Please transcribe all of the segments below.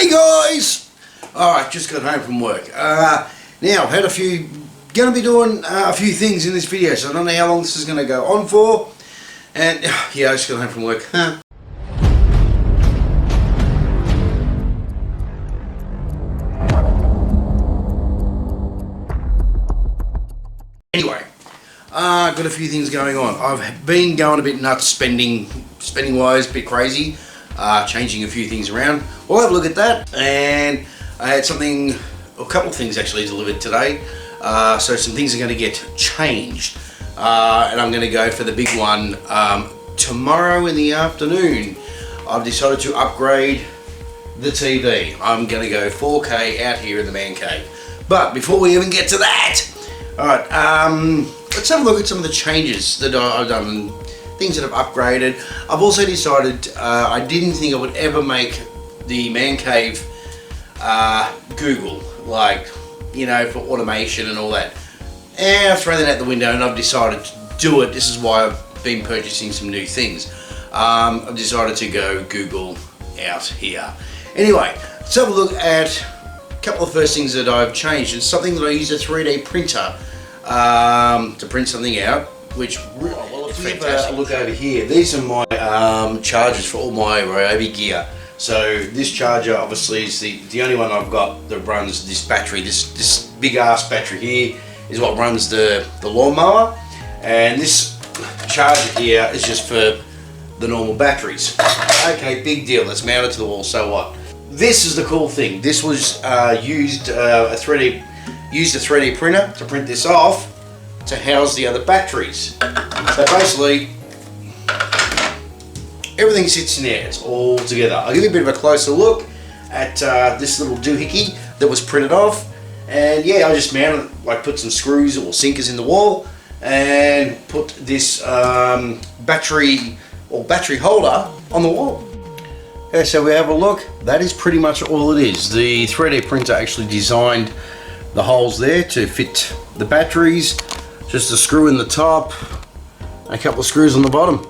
Hey guys! Alright, just got home from work. Now, gonna be doing a few things in this video, so I don't know how long this is gonna go on for. And yeah, I just got home from work. Anyway, got a few things going on. I've been going a bit nuts spending wise, a bit crazy, changing a few things around. We'll have a look at that. And I had a couple of things actually delivered today. So some things are going to get changed. And I'm going to go for the big one tomorrow in the afternoon. I've decided to upgrade the TV. I'm going to go 4K out here in the man cave. But before we even get to that, alright, let's have a look at some of the changes that I've done, things that I've upgraded. I've also decided I didn't think I would ever make the man cave Google, like, you know, for automation and all that. And I've thrown that out the window and I've decided to do it. This is why I've been purchasing some new things. I've decided to go Google out here. Anyway, let's have a look at a couple of first things that I've changed. It's something that I use a 3D printer to print something out, which it's fantastic. Look over here. These are my chargers for all my Ryobi gear. So this charger obviously is the only one I've got that runs this battery. This big ass battery here is what runs the lawnmower, and this charger here is just for the normal batteries. Okay, big deal. It's mounted to the wall. So what? This is the cool thing. This was used a 3D printer to print this off to house the other batteries. So basically, everything sits in there. It's all together. I'll give you a bit of a closer look at this little doohickey that was printed off. And yeah, I just mounted it, like put some screws or sinkers in the wall and put this battery holder on the wall. Okay, so we have a look. That is pretty much all it is. The 3D printer actually designed the holes there to fit the batteries. Just a screw in the top, and a couple of screws on the bottom.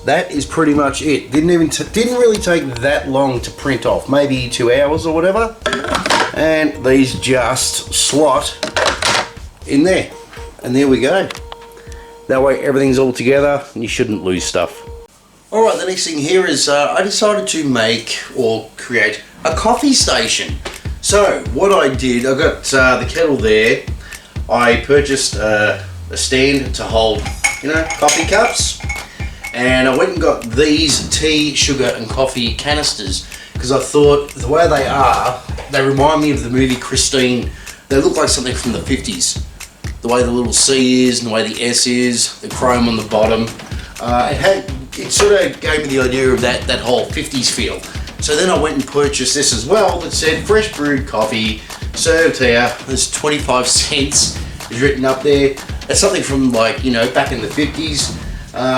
That is pretty much it. Didn't really take that long to print off. Maybe 2 hours or whatever. And these just slot in there. And there we go. That way everything's all together and you shouldn't lose stuff. Alright, the next thing here is I decided to make or create a coffee station. So what I did, I got the kettle there. I purchased a stand to hold, you know, coffee cups. And I went and got these tea, sugar and coffee canisters because I thought the way they are, they remind me of the movie Christine. They look like something from the 50s. The way the little C is and the way the S is, the chrome on the bottom. It sort of gave me the idea of that whole 50s feel. So then I went and purchased this as well that said fresh brewed coffee served here. There's 25 cents is written up there. That's something from, like, you know, back in the 50s.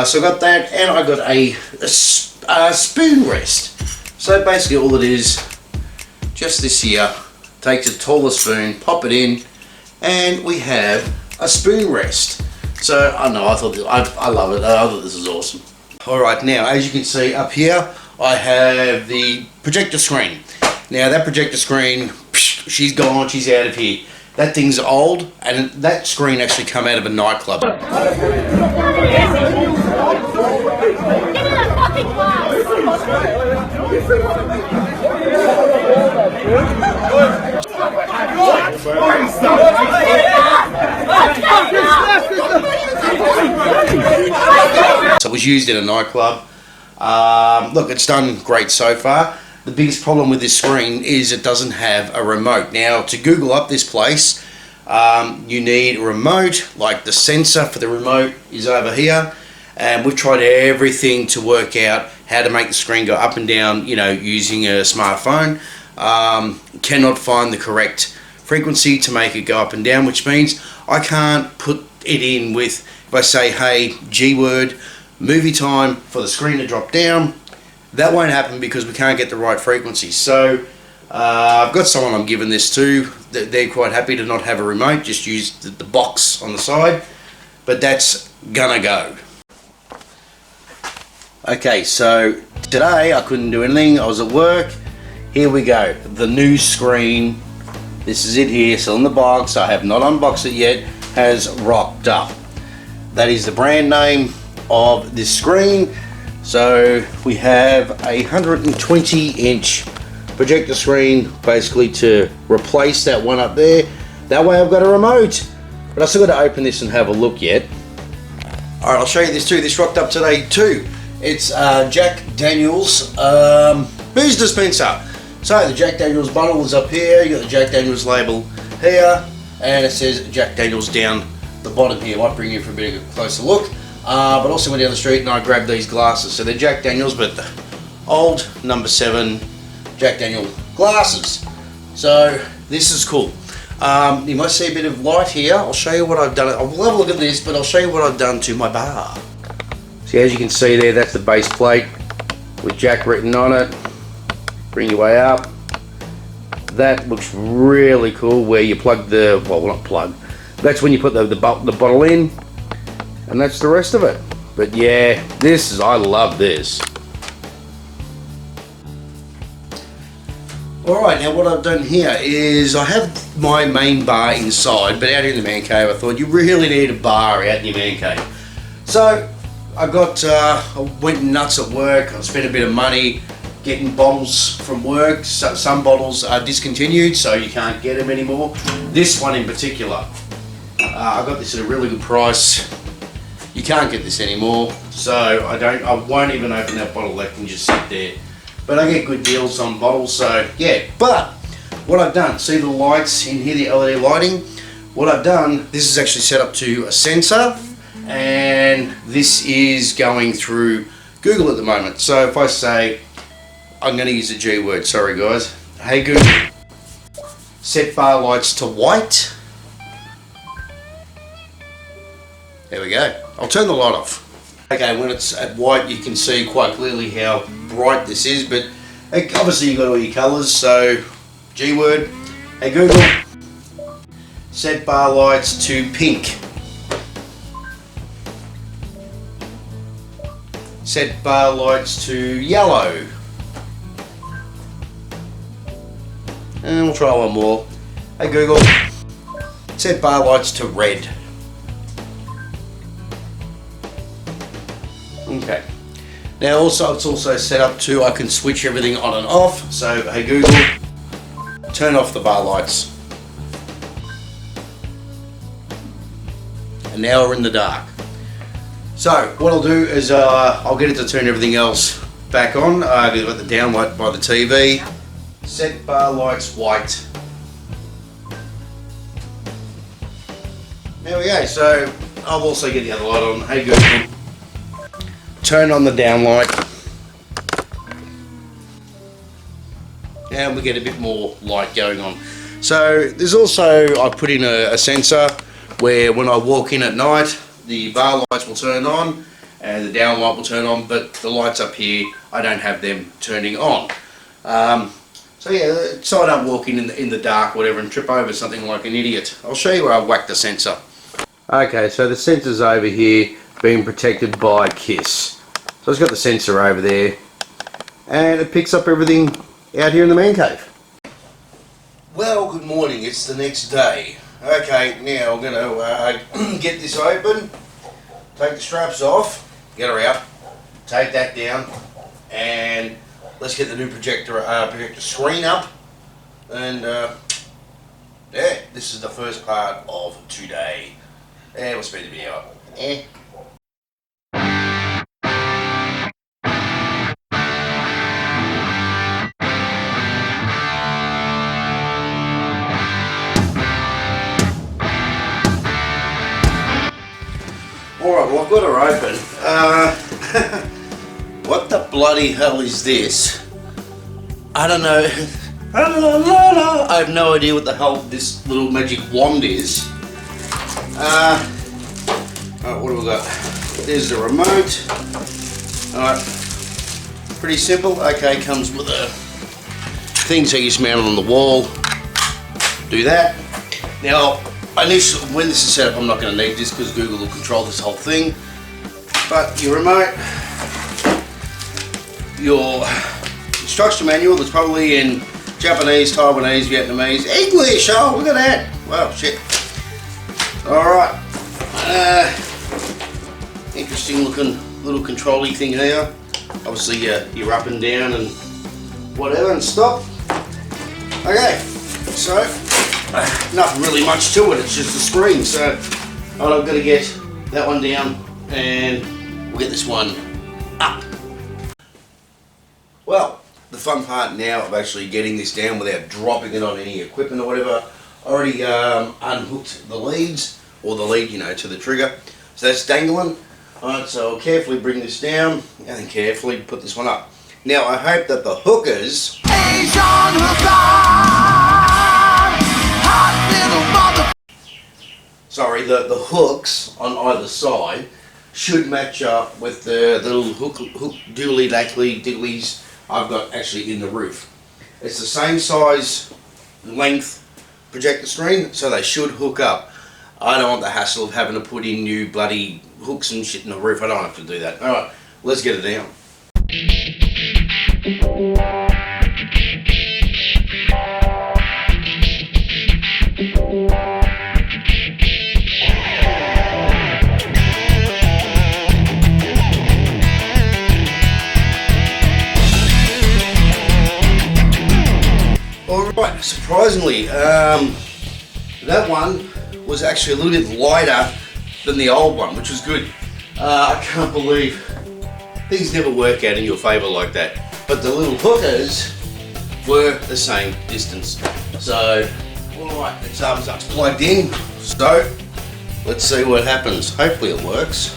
So I got that, and I got a spoon rest. So basically all it is, just this here, takes a taller spoon, pop it in, and we have a spoon rest. So I know, I love it. I thought this was awesome. Alright, now as you can see up here, I have the projector screen. Now that projector screen, she's gone, she's out of here. That thing's old, and that screen actually come out of a nightclub. So it was used in a nightclub. Look, it's done great so far. The biggest problem with this screen is it doesn't have a remote. Now, to Google up this place, you need a remote. Like the sensor for the remote is over here, and we've tried everything to work out how to make the screen go up and down, you know, using a smartphone. Cannot find the correct frequency to make it go up and down, which means I can't put it in with, if I say, hey, G-word, movie time for the screen to drop down, that won't happen because we can't get the right frequency. So I've got someone I'm giving this to. They're quite happy to not have a remote, just use the box on the side, but that's gonna go. Okay, so today I couldn't do anything. I was at work, here we go, the new screen. This is it here, still in the box. I have not unboxed it yet, has rocked up. That is the brand name of this screen. So we have a 120-inch projector screen, basically to replace that one up there. That way I've got a remote, but I still got to open this and have a look yet. All right, I'll show you this too. This rocked up today too. It's Jack Daniels booze dispenser. So the Jack Daniels bottle is up here. You got the Jack Daniels label here, and it says Jack Daniels down the bottom here. Might bring you for a bit of a closer look. But also went down the street and I grabbed these glasses. So they're Jack Daniels, but the old number 7 Jack Daniel glasses. So this is cool. You might see a bit of light here. I'll show you what I've done. I'll have a look at this, but I'll show you what I've done to my bar. See, as you can see there, that's the base plate with Jack written on it. Bring your way up. That looks really cool, where you plug the, well, not plug, that's when you put the bottle in, and that's the rest of it. But yeah, this is, I love this. Alright, now what I've done here is I have my main bar inside, but out in the man cave I thought you really need a bar out in your man cave. So I went nuts at work. I spent a bit of money getting bottles from work. So some bottles are discontinued, so you can't get them anymore. This one in particular, I got this at a really good price. You can't get this anymore, so I won't even open that bottle. That can just sit there. But I get good deals on bottles, so yeah. But what I've done, see the lights in here, the LED lighting? What I've done, this is actually set up to a sensor, and this is going through Google at the moment. So if I say, I'm going to use a G word, sorry guys. Hey Google, set bar lights to white. There we go. I'll turn the light off. Okay, when it's at white, you can see quite clearly how bright this is, but obviously you've got all your colours, so G word. Hey Google, set bar lights to pink. Set bar lights to yellow. And we'll try one more. Hey Google, set bar lights to red. Okay. Now also it's also set up to, I can switch everything on and off. So hey Google, turn off the bar lights. And now we're in the dark. So what I'll do is I'll get it to turn everything else back on. I've got the down light by the TV. Set bar lights white. There we go. So I'll also get the other light on. Hey Google, turn on the down light. And we get a bit more light going on. So there's also, I put in a sensor where when I walk in at night, the bar lights will turn on and the down light will turn on, but the lights up here, I don't have them turning on. So yeah, so I don't walk in the dark or whatever and trip over something like an idiot. I'll show you where I whacked the sensor. Okay, so the sensor's over here being protected by KISS. So it's got the sensor over there and it picks up everything out here in the man cave. Well, good morning, it's the next day. Okay, now I'm going to get this open, take the straps off, get her out, take that down, and let's get the new projector screen up. And yeah, this is the first part of today. And we'll speed the video up. Alright, well I've got her open. What the bloody hell is this? I don't know. I have no idea what the hell this little magic wand is. Alright, what have we got? There's the remote. Alright, pretty simple. Okay, comes with a thing so you just mount it on the wall. Do that. Now, initially, when this is set up, I'm not going to need this because Google will control this whole thing. But your remote, your instruction manual that's probably in Japanese, Taiwanese, Vietnamese, English. Oh, look at that. Wow, shit. Alright. Interesting looking little control-y thing here. Obviously you're up and down and whatever and stop. Okay, so nothing really much to it, it's just a screen. So I've got to get that one down and we'll get this one up. Well, the fun part now of actually getting this down without dropping it on any equipment or whatever, I already unhooked the leads, or the lead, you know, to the trigger. So that's dangling. Alright, so I'll carefully bring this down and then carefully put this one up. Now I hope that the hookers the hooks on either side should match up with the little hook diddlies I've got actually in the roof. It's the same size, length projector screen, so they should hook up. I don't want the hassle of having to put in new bloody hooks and shit in the roof. I don't have to do that. Alright, let's get it down. Alright, surprisingly, that one was actually a little bit lighter than the old one, which was good. I can't believe things never work out in your favour like that. But the little hookers were the same distance. So, alright, it's plugged in. So, let's see what happens. Hopefully it works.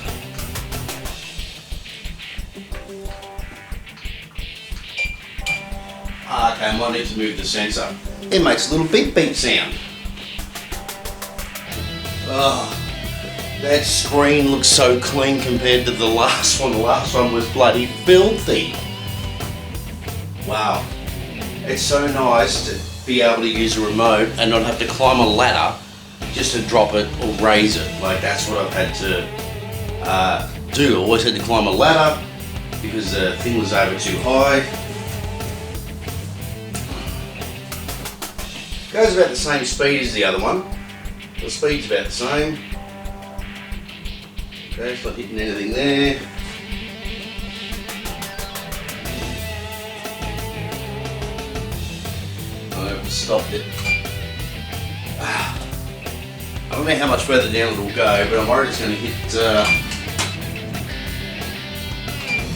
Okay, I might need to move the sensor. It makes a little beep beep sound. Oh, that screen looks so clean compared to the last one. The last one was bloody filthy. Wow. It's so nice to be able to use a remote and not have to climb a ladder just to drop it or raise it. Like, that's what I've had to do. I always had to climb a ladder because the thing was over too high. Goes about the same speed as the other one. The speed's about the same. Okay, it's not hitting anything there. I've stopped it. I don't know how much further down it'll go, but I'm worried it's going to hit...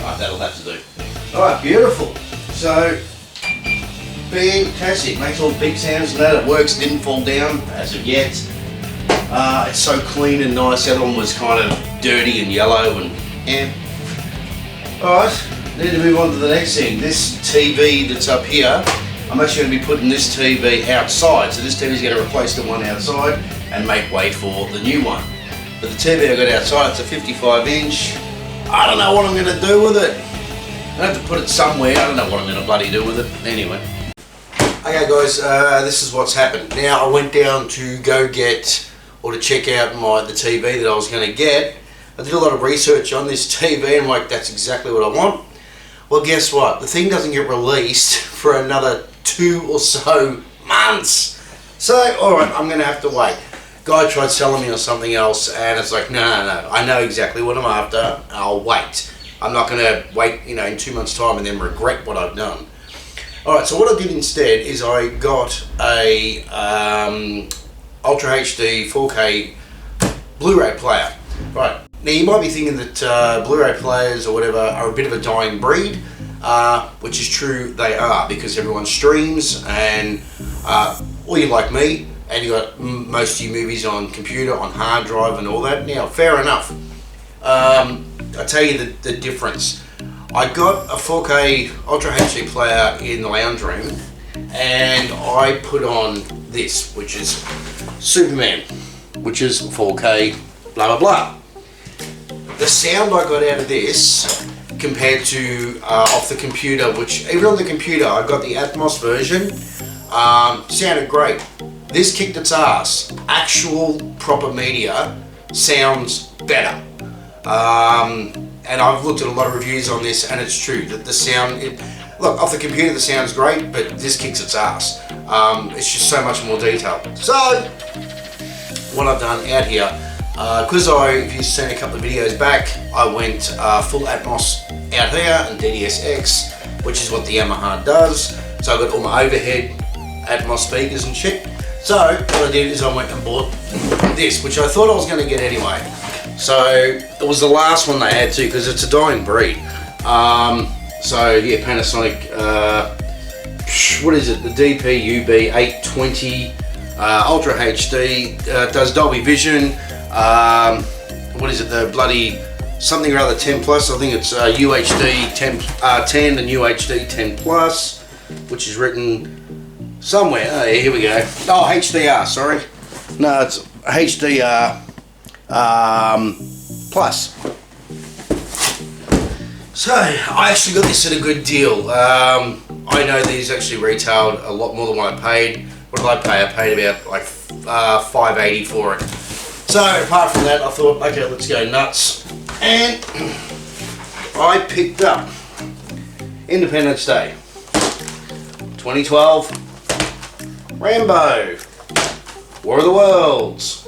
Right, that'll have to do. Alright, beautiful. So, fantastic. Makes all the big sounds and that. It works, didn't fall down as of yet. It's so clean and nice. The other one was kind of dirty and yellow and yeah. Alright, need to move on to the next thing. This TV that's up here, I'm actually going to be putting this TV outside. So this TV is going to replace the one outside and make way for the new one. But the TV I got outside, it's a 55 inch. I don't know what I'm going to do with it. I have to put it somewhere. I don't know what I'm going to bloody do with it. Anyway. Okay guys, this is what's happened. Now I went down to go get, or to check out the TV that I was going to get. I did a lot of research on this TV and I'm like, that's exactly what I want. Well, guess what? The thing doesn't get released for another 2 or so months. So, alright, I'm going to have to wait. Guy tried selling me on something else and it's like, no, I know exactly what I'm after. I'll wait. I'm not going to wait, in 2 months' time and then regret what I've done. Alright, so what I did instead is I got a Ultra HD 4K Blu-ray player. Right, now you might be thinking that Blu-ray players or whatever are a bit of a dying breed, which is true, they are, because everyone streams and, or you're like me, and you got most of your movies on computer, on hard drive and all that. Now, fair enough. I'll tell you the difference. I got a 4K Ultra HD player in the lounge room and I put on this, which is Superman, which is 4K blah blah blah. The sound I got out of this compared to off the computer, which even on the computer I got the Atmos version, sounded great. This kicked its ass. Actual proper media sounds better. And I've looked at a lot of reviews on this and it's true that the sound, look, off the computer the sound's great, but this kicks its ass. It's just so much more detail. So, what I've done out here, because if you've seen a couple of videos back, I went full Atmos out here and DDSX, which is what the Yamaha does. So I got all my overhead Atmos speakers and shit. So what I did is I went and bought this, which I thought I was going to get anyway. So it was the last one they had too, because it's a dying breed. So yeah, Panasonic, what is it? The DP UB820 Ultra HD, does Dolby Vision. What is it? The bloody something or other 10 plus. I think it's UHD 10 and UHD 10 plus, which is written somewhere. Oh, here we go. Oh, HDR. Sorry. No, it's HDR plus. So I actually got this at a good deal. I know these actually retailed a lot more than what I paid. What did I pay? I paid about like $5.80 for it. So apart from that, I thought, okay, let's go nuts. And I picked up Independence Day 2012, Rambo, War of the Worlds,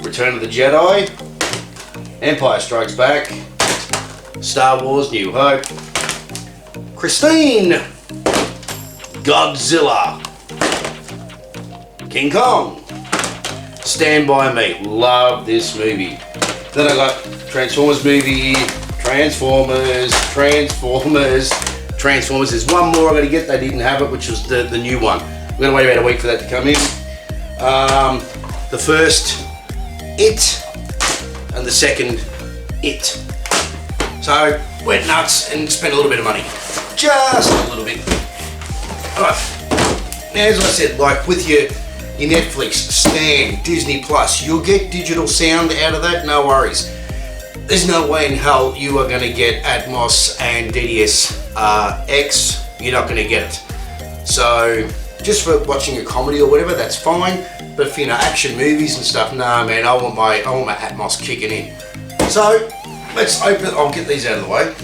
Return of the Jedi, Empire Strikes Back, Star Wars New Hope, Christine, Godzilla, King Kong, Stand By Me. Love this movie. Then I got Transformers movie, Transformers. There's one more I got to get. They didn't have it, which was the new one. We're going to wait about a week for that to come in. The first, It, and the second, It. So, went nuts and spent a little bit of money. Just a little bit. Alright. Now, as I said, like with your Netflix, Stan, Disney Plus, you'll get digital sound out of that, no worries. There's no way in hell you are going to get Atmos and DDSX. You're not going to get it. So, just for watching a comedy or whatever, that's fine. But for, you know, action movies and stuff, nah, man, I want my Atmos kicking in. So, let's open. I'll get these out of the way.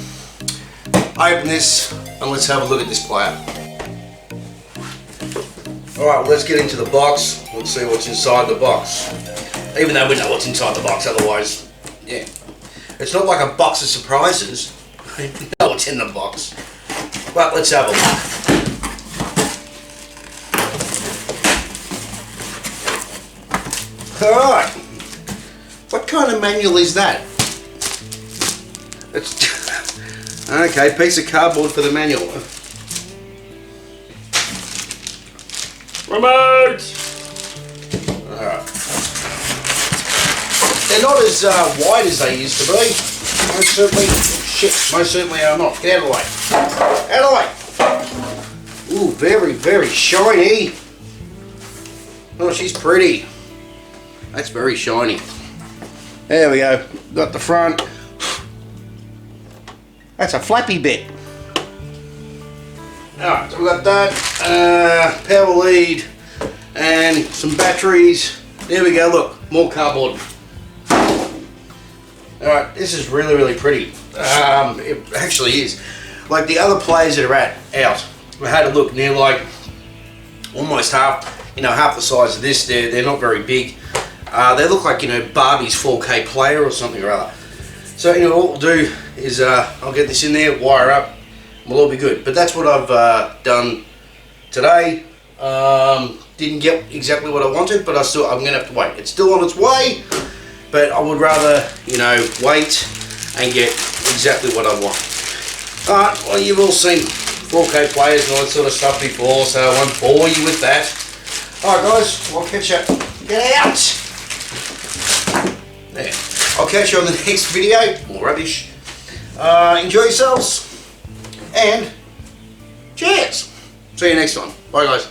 Open this and let's have a look at this player. Alright, well, let's get into the box. Let's see what's inside the box. Even though we know what's inside the box, otherwise, yeah. It's not like a box of surprises. We know what's in the box. But let's have a look. Alright. What kind of manual is that? It's okay, piece of cardboard for the manual. Remote! Alright. They're not as wide as they used to be. Most certainly are not. Get out of the way. Out of the way! Ooh, very, very shiny. Oh, she's pretty. That's very shiny. There we go. Got the front. That's a flappy bit. Alright, so we got that, power lead, and some batteries. There we go, look, more cardboard. Alright, this is really, really pretty. It actually is. Like the other players that are out, we had a look, and they're like almost half the size of this. They're not very big. They look like, Barbie's 4K player or something or other. So what we'll do is I'll get this in there, wire up, we'll all be good. But that's what I've done today. Didn't get exactly what I wanted, but I'm going to have to wait. It's still on its way, but I would rather, wait and get exactly what I want. Alright, well, you've all seen 4K players and all that sort of stuff before, so I won't bore you with that. Alright guys, I'll catch you. Get out! There. I'll catch you on the next video. More rubbish. Enjoy yourselves. And cheers. See you next time. Bye guys.